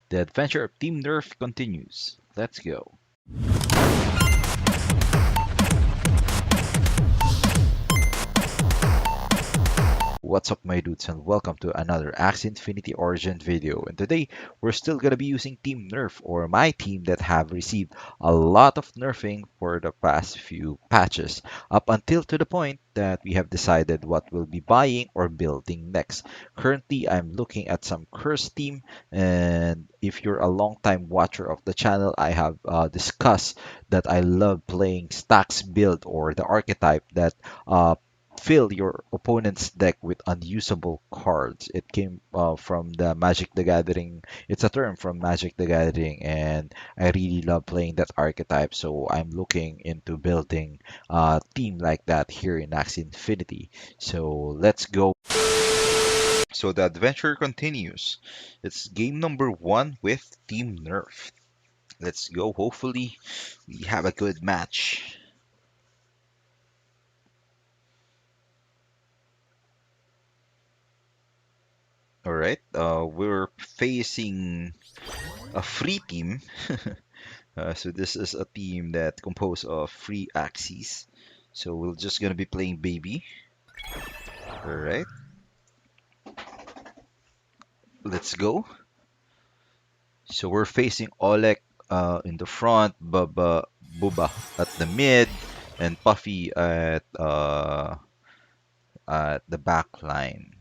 The adventure of Team Nerf continues. Let's go. What's up, my dudes, and welcome to another Axie Infinity Origin video. And today we're still gonna be using Team Nerf, or my team that have received a lot of nerfing for the past few patches, up until to the point that we have decided what we'll be buying or building next. Currently, I'm looking at some cursed team, and if you're a long time watcher of the channel, I have discussed that I love playing stacks build or the archetype that fill your opponent's deck with unusable cards. It came from the Magic the Gathering. It's a term from Magic the Gathering, and I really love playing that archetype. So I'm looking into building a team like that here in Axie Infinity. So let's go. So the adventure continues. It's game number one with Team Nerf. Let's go. Hopefully, we have a good match. All right. We're facing a free team. So this is a team that composed of free Axies. So we're just gonna be playing baby. All right, let's go. So we're facing Oleg in the front, Buba at the mid, and Puffy at the back line.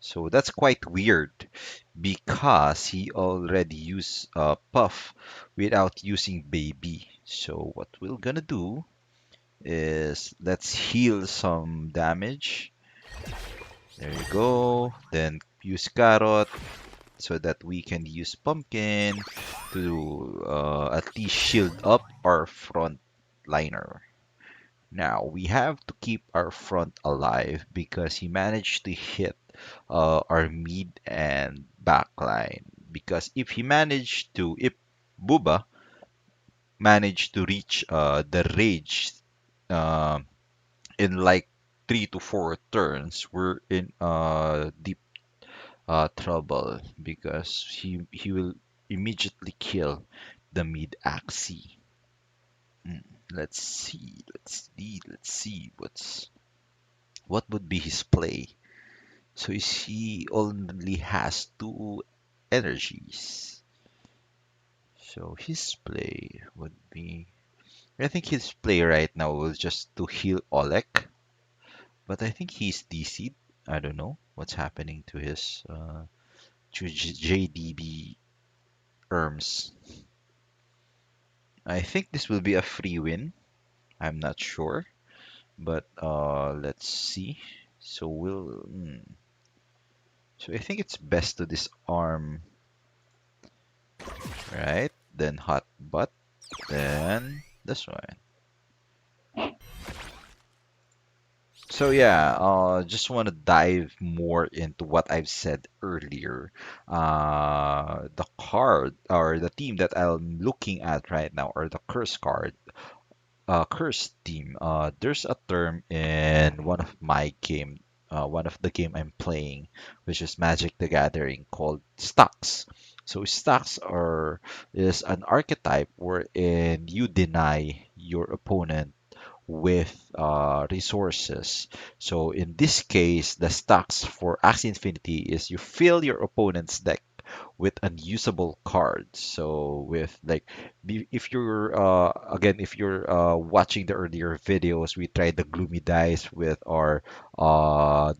So that's quite weird because he already used Puff without using baby. So what we're gonna do is let's heal some damage. There you go. Then use carrot so that we can use pumpkin to at least shield up our front liner. Now we have to keep our front alive because he managed to hit our mid and back line. Because if Buba managed to reach the rage uh, in like 3 to 4 turns, we're in deep trouble because he will immediately kill the mid Axie. Mm, let's see what would be his play. So he only has 2 energies. So his play would be, I think his play right now was just to heal Oleg, but I think he's DC'd. I don't know what's happening to his JDB Erms. I think this will be a free win. I'm not sure, but let's see. So so I think it's best to disarm, right? Then hot butt, then this one. So yeah, just want to dive more into what I've said earlier. The card or the team that I'm looking at right now, or the curse card, curse team. There's a term in one of the game I'm playing, which is Magic the Gathering, called stacks. So stacks are is an archetype wherein you deny your opponent with resources. So in this case, the stacks for Axie Infinity is you fill your opponent's deck with unusable cards. So with like, if you're if you're watching the earlier videos, we tried the gloomy dice with our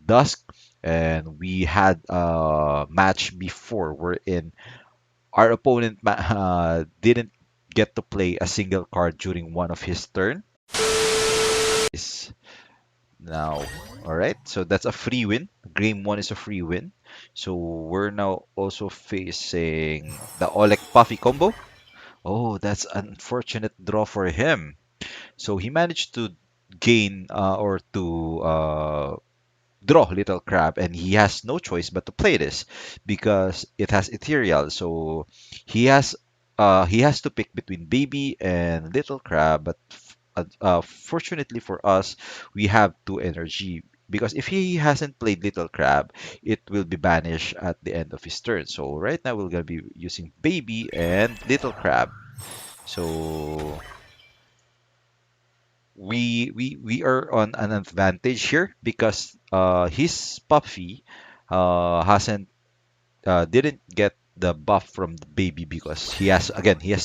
dusk, and we had a match before wherein our opponent didn't get to play a single card during one of his turn. Is now, all right, so that's a free win. Game one is a free win. So we're now also facing the Oleg Puffy combo. Oh, that's an unfortunate draw for him. So he managed to gain or to draw Little Crab, and he has no choice but to play this because it has Ethereal. So he has to pick between Baby and Little Crab. But fortunately for us, we have 2 energy. Because if he hasn't played Little Crab, it will be banished at the end of his turn. So right now we're gonna be using Baby and Little Crab. So we are on an advantage here because his puppy hasn't didn't get the buff from the baby because he has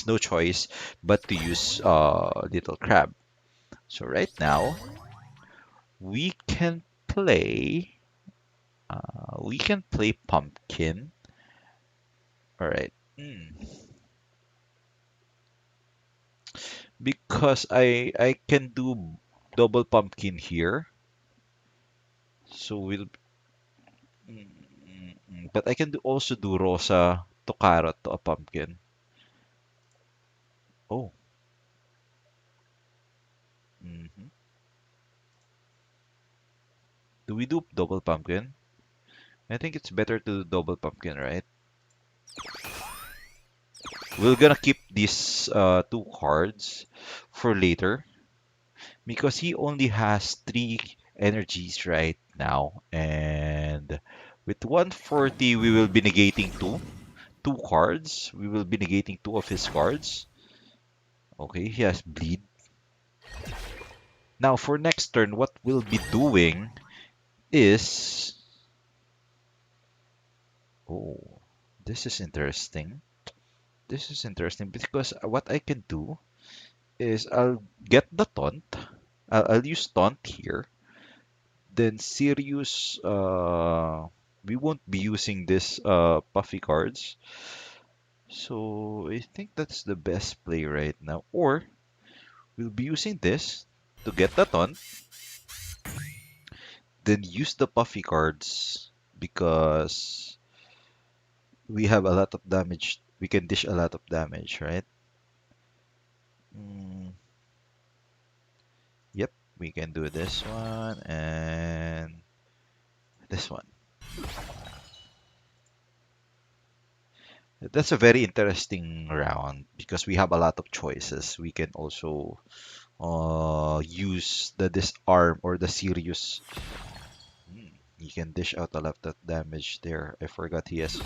no choice but to use Little Crab. So right now we can play Pumpkin. All right. Because I can do double Pumpkin here. So we'll but I can also do Rosa to Carrot to a Pumpkin. Oh. hmm Do we do double Pumpkin? I think it's better to do double Pumpkin, right? We're gonna keep these two cards for later because he only has three energies right now, and with 140 we will be negating two cards. We will be negating two of his cards. Okay, he has bleed. Now for next turn, what we'll be doing is oh, this is interesting. This is interesting because what I can do is I'll get the taunt. I'll use taunt here. Then Sirius, we won't be using this puffy cards. So I think that's the best play right now. Or we'll be using this to get the taunt, then use the puffy cards because we have a lot of damage. We can dish a lot of damage, right? Mm, yep, we can do this one and this one. That's a very interesting round because we have a lot of choices. We can also use the disarm or the Sirius. He can dish out a lot of damage there. I forgot he has.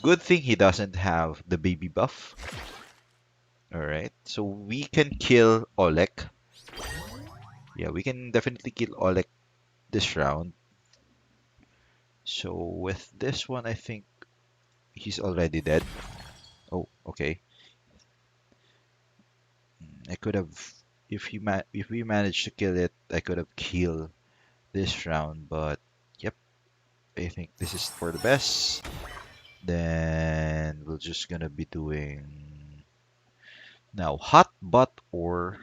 Good thing he doesn't have the baby buff. All right, so we can kill Olek. Yeah, we can definitely kill Olek this round. So with this one, I think he's already dead. Oh, okay. I could have, if we managed to kill it, I could have killed this round. But yep, I think this is for the best. Then we're just gonna be doing now hot butt or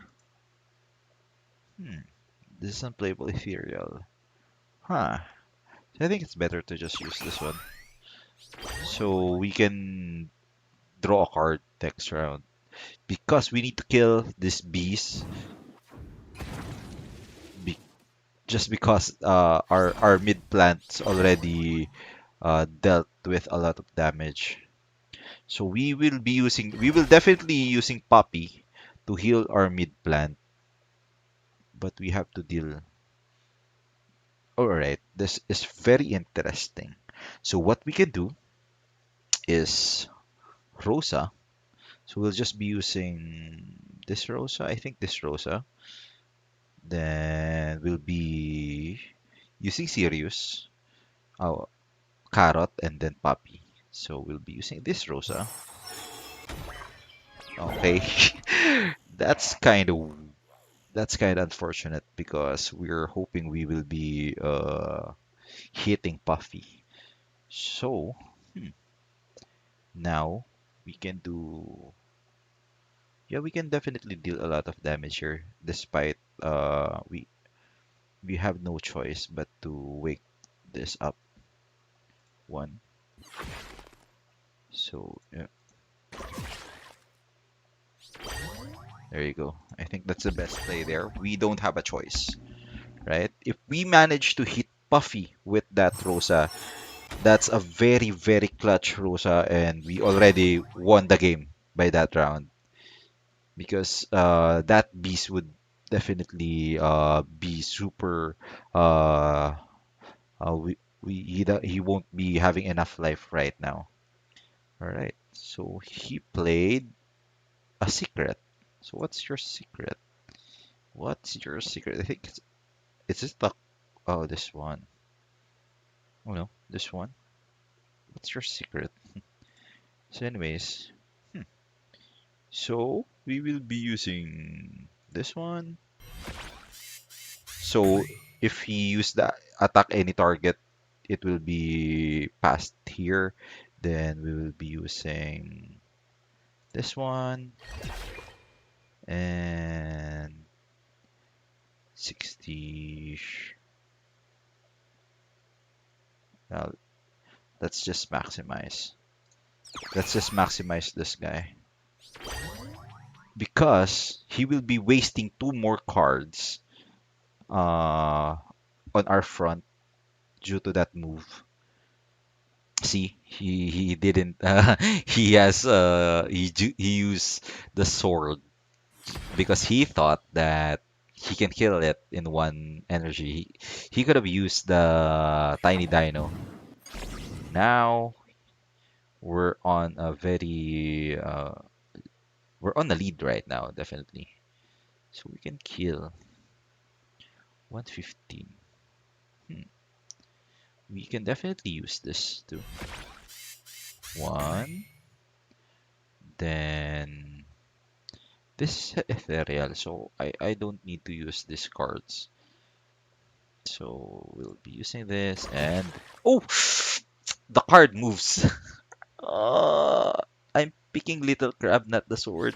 this is unplayable ethereal. Huh. I think it's better to just use this one. So we can draw a card next round. Because we need to kill this beast be just because our mid plants already dealt with a lot of damage. So we will definitely using Puppy to heal our mid plant, but we have to deal. Alright, this is very interesting. So what we can do is Rosa. So we'll just be using this Rosa. I think this Rosa. Then we'll be using Sirius, oh, Carrot, and then Puppy. So we'll be using this Rosa. Okay, that's kind of that's kind of unfortunate because we're hoping we will be hitting Puffy. So now we can do yeah we can definitely deal a lot of damage here despite we have no choice but to wake this up one. So yeah, there you go. I think that's the best play there. We don't have a choice, right? If we manage to hit Puffy with that Rosa, that's a very, very clutch Rosa, and we already won the game by that round because that beast would definitely be super He won't be having enough life right now. All right. So he played a secret. So what's your secret? What's your secret? I think it's just the oh this one. Oh no, this one. What's your secret? So anyways, hmm. So we will be using this one. So if he use the attack any target, it will be passed here. Then we will be using this one and 60. Now let's just maximize. Let's just maximize this guy because he will be wasting two more cards on our front due to that move. See, he didn't. He used the sword because he thought that he can kill it in one energy. He could have used the tiny dino. Now we're on the lead right now, definitely. So we can kill 115. Hmm. We can definitely use this too. One, then this is ethereal, so I don't need to use these cards. So we'll be using this and oh, the card moves. Uh, I'm picking little crab, not the sword.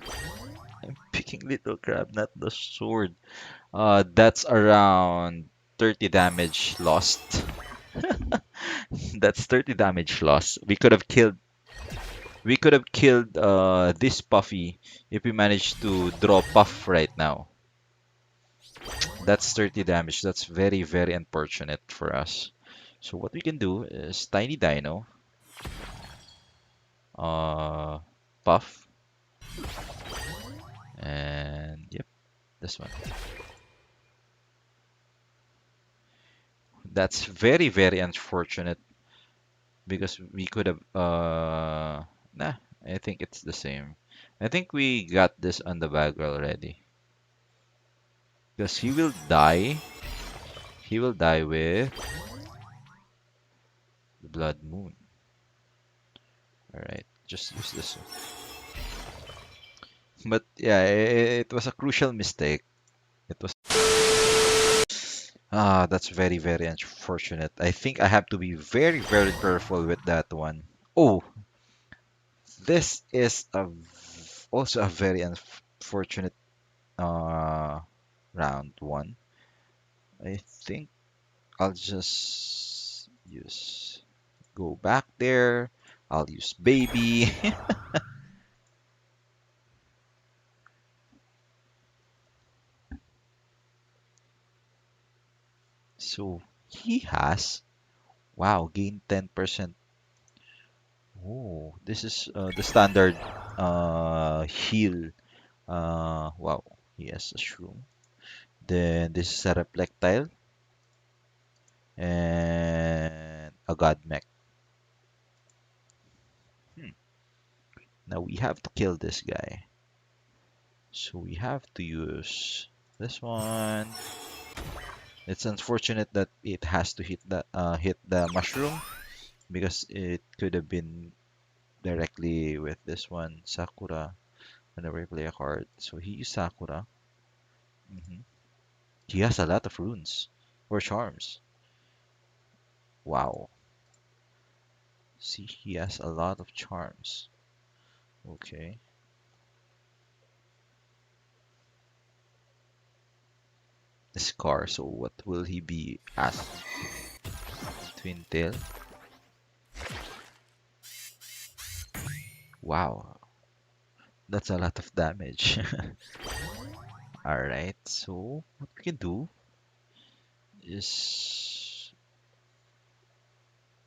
I'm picking little crab, not the sword. That's around 30 damage lost. That's 30 damage lost. We could have killed this Puffy if we managed to draw Puff right now. That's 30 damage. That's very, very unfortunate for us. So what we can do is Tiny Dino, uh, Puff, and yep, this one. That's very, very unfortunate because we could have nah, I think it's the same. I think we got this on the bag already. Because he will die. He will die with the Blood Moon. Alright, just use this one. But yeah, it was a crucial mistake. It was that's very, very unfortunate. I think I have to be very, very careful with that one. Oh, this is also a very unfortunate uh round one. I think I'll just use go back there. I'll use baby. So he has wow gain 10%. Oh, this is the standard heal. Wow, he has a shroom. Then this is a replectile and a god mech. Hmm. Now we have to kill this guy. So we have to use this one. It's unfortunate that it has to hit the mushroom because it could have been directly with this one Sakura whenever you play a card. So he used Sakura. hmm He has a lot of runes or charms. Wow. See, he has a lot of charms. Okay. This car. So what will he be asked? Twin tail. Wow. That's a lot of damage. Alright, so what we can do is,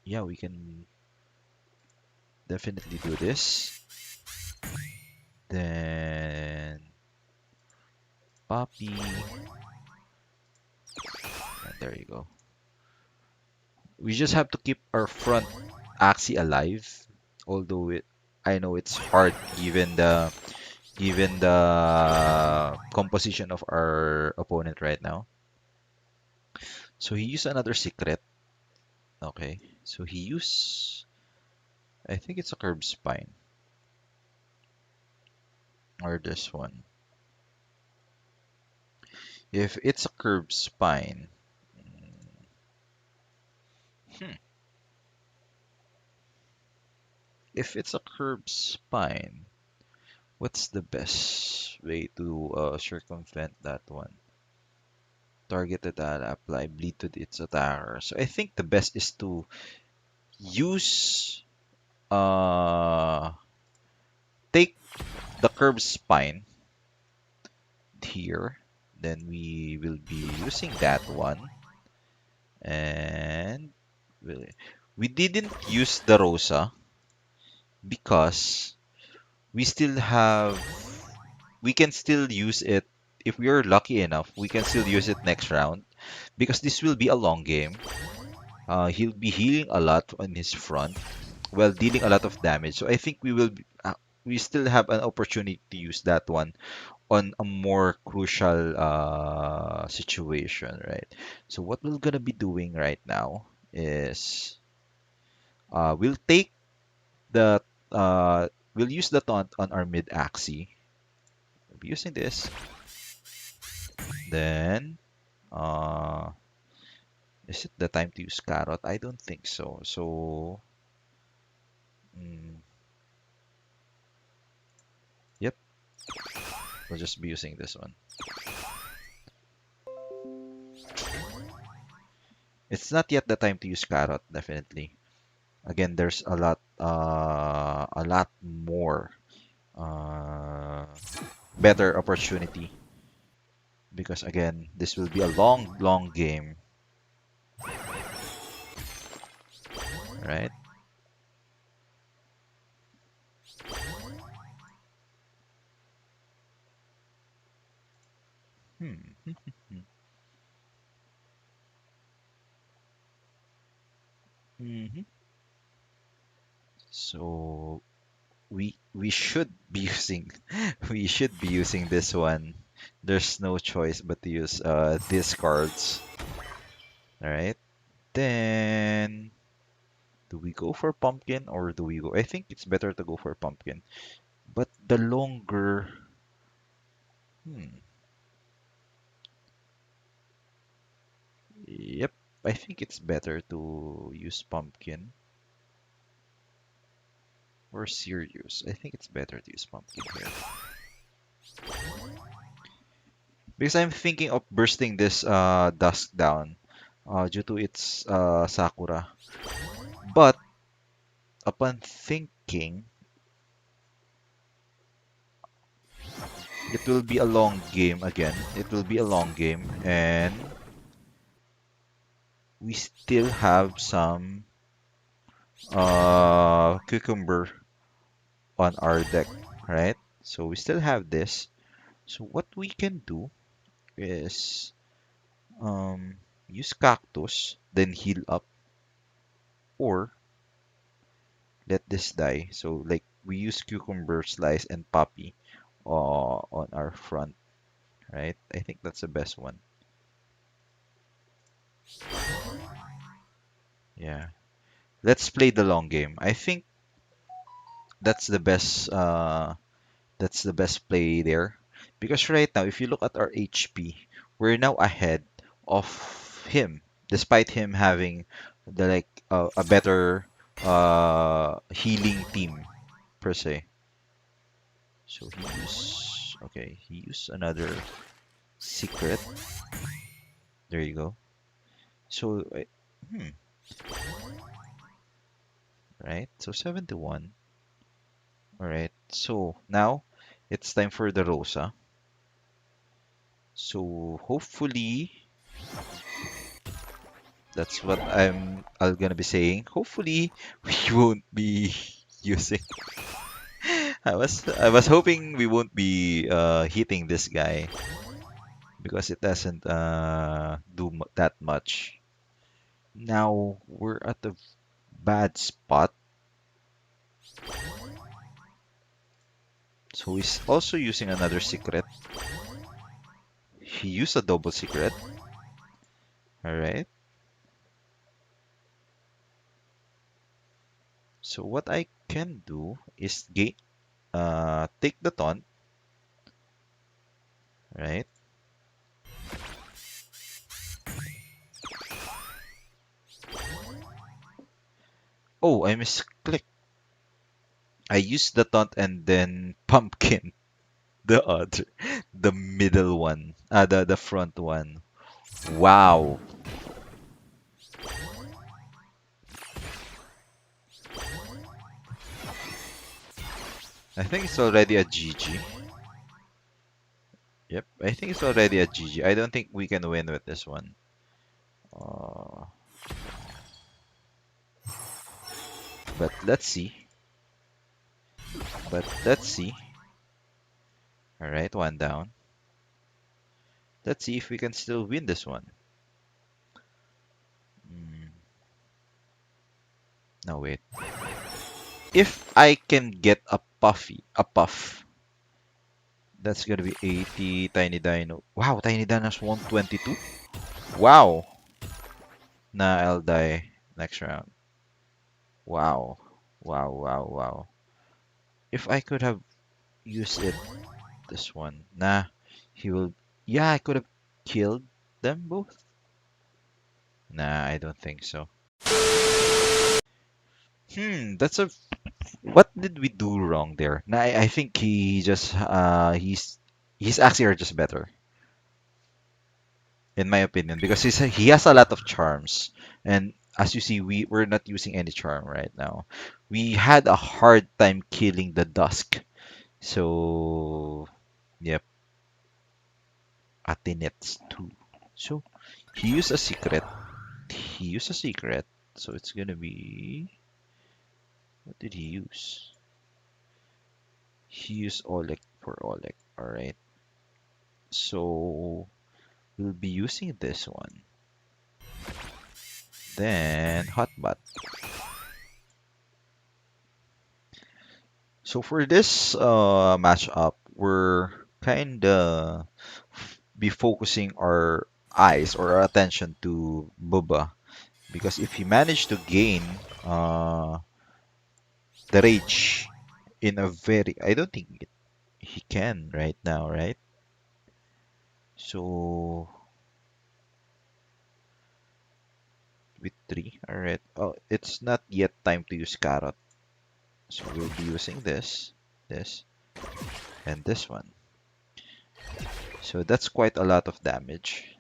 yeah, we can definitely do this. Then Poppy, and there you go. We just have to keep our front Axie alive. Although I know it's hard given the composition of our opponent right now. So he used another secret. Okay. So he used, I think it's a curb spine or this one. If it's a curb spine, hmm, if it's a curb spine, what's the best way to circumvent that one? Targeted attack, apply bleed to its attacker. So I think the best is to use uh take the curb spine here. Then we will be using that one. And we didn't use the Rosa because we still have we can still use it if we are lucky enough. We can still use it next round because this will be a long game. He'll be healing a lot on his front while dealing a lot of damage. So I think we still have an opportunity to use that one on a more crucial situation, right? So what we're gonna be doing right now is we'll take the we'll use the taunt on our mid axis. We'll be using this. Then is it the time to use carrot? I don't think so. So mm, yep, we'll just be using this one. It's not yet the time to use carrot, definitely. Again, there's a lot more uh, better opportunity because again, this will be a long, long game, right? Hmm. Mhm. So we should be using we should be using this one. There's no choice but to use these cards. All right. Then do we go for pumpkin or do we go? I think it's better to go for pumpkin. But the longer, hmm, yep, I think it's better to use pumpkin or serious. I think it's better to use pumpkin here because I'm thinking of bursting this dusk down due to its Sakura. But upon thinking, it will be a long game again. It will be a long game, and we still have some cucumber on our deck, right? So we still have this. So what we can do is use cactus, then heal up, or let this die. So like we use cucumber slice and poppy on our front, right? I think that's the best one. Yeah. Let's play the long game. I think that's the best play there. Because right now, if you look at our HP, we're now ahead of him, despite him having a better healing team per se. So he used another secret. There you go. So hmm, right. So 71. All right. So now it's time for the Rosa. So hopefully that's what I'm gonna be saying. Hopefully we won't be using. I was hoping we won't be hitting this guy because it doesn't that much. Now we're at the bad spot. So he's also using another secret. He used a double secret. All right. So what I can do is take the taunt, right? Oh, I misclicked. I used the taunt and then pumpkin, the other, the middle one, the front one. Wow. I think it's already a GG. Yep, I think it's already a GG. I don't think we can win with this one. Uh, but let's see. But let's see. All right, one down. Let's see if we can still win this one. Mm, no, wait. If I can get a puff, that's gonna be 80 Tiny Dino. Wow, Tiny Dino's 122. Wow. Nah, I'll die next round. Wow. Wow, wow, wow. If I could have used it this one. Nah, he will. Yeah, I could have killed them both. Nah, I don't think so. That's a. What did we do wrong there? Nah, I think he just he's actually are just better in my opinion because he has a lot of charms, and as you see, we're not using any charm right now. We had a hard time killing the dusk, so yep, Atenets too. So he used a secret. He used a secret, so it's gonna be. What did he use? He used Oleg for Oleg. Alright. So we'll be using this one. Then Hotbot. So for this matchup, we're kinda be focusing our eyes or our attention to Bubba because if he managed to gain uh, the rage in a very, I don't think he can right now, right? So with three, all right. Oh, it's not yet time to use carrot, so we'll be using this, and this one. So that's quite a lot of damage.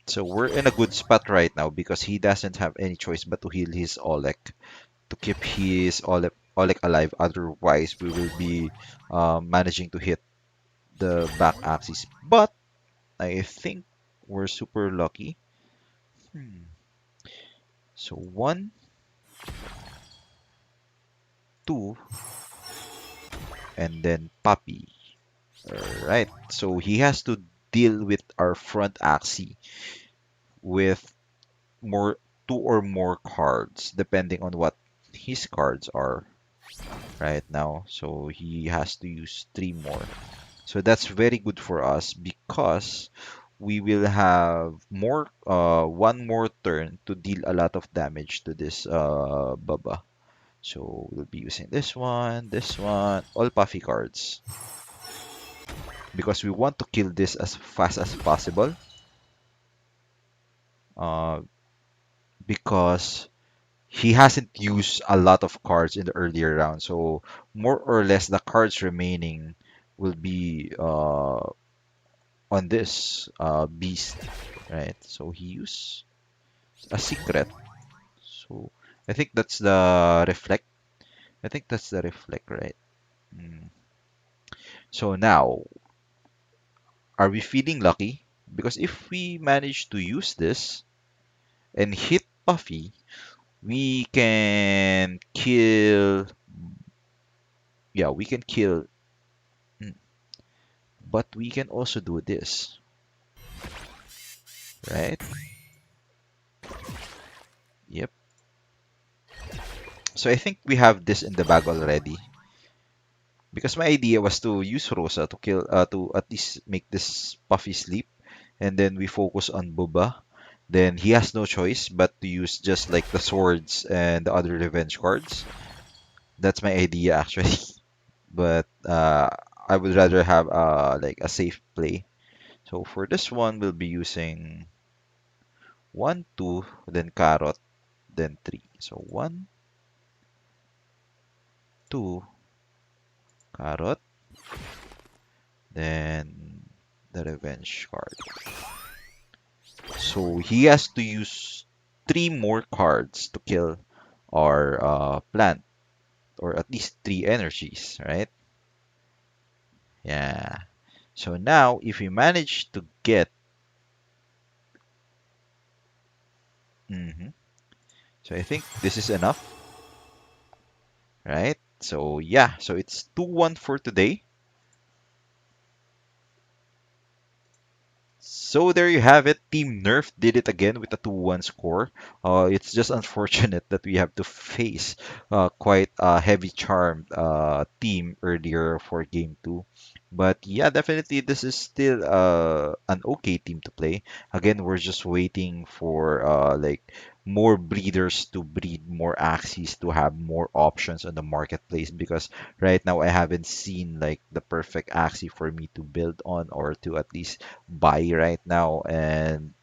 So we're in a good spot right now because he doesn't have any choice but to heal his Oleg to keep his Oleg alive. Otherwise, we will be managing to hit the back axis. But I think we're super lucky. Hmm. So one, two, and then puppy. All right. So he has to deal with our front axis with more two or more cards, depending on what his cards are right now. So he has to use three more. So that's very good for us because we will have one more turn to deal a lot of damage to this Baba. So we'll be using this one, all puffy cards because we want to kill this as fast as possible. Uh, because he hasn't used a lot of cards in the earlier round, so more or less the cards remaining will be on this beast, right? So he used a secret. So I think that's the reflect. I think that's the reflect, right? Mm. So now, are we feeling lucky? Because if we manage to use this and hit Puffy, we can kill. Yeah, we can kill. mm, But we can also do this, right? Yep. So I think we have this in the bag already. Because my idea was to use Rosa to kill, to at least make this Puffy sleep, and then we focus on Booba. Then he has no choice but to use just like the swords and the other revenge cards. That's my idea actually. But I would rather have like a safe play. So for this one, we'll be using one, two, then carrot, then three. So one, two, carrot, then the revenge card. So he has to use three more cards to kill our plant, or at least three energies, right? Yeah. So now, if we manage to get, mhm. So I think this is enough, right? So yeah, so it's 2-1 for today. So there you have it. Team Nerf did it again with a 2-1 score. It's just unfortunate that we have to face quite a heavy charmed team earlier for game 2. But yeah, definitely this is still an okay team to play. Again, we're just waiting for like more breeders to breed more Axies to have more options on the marketplace, because right now I haven't seen like the perfect Axie for me to build on, or to at least buy right now. And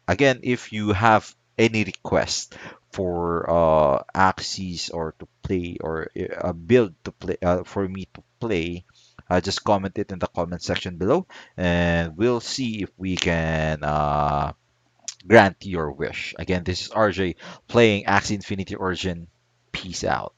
again, if you have any request for Axies or to play, or a build to play, for me to play, just comment it in the comment section below, and we'll see if we can grant your wish. Again, this is RJ playing Axie Infinity Origin. Peace out.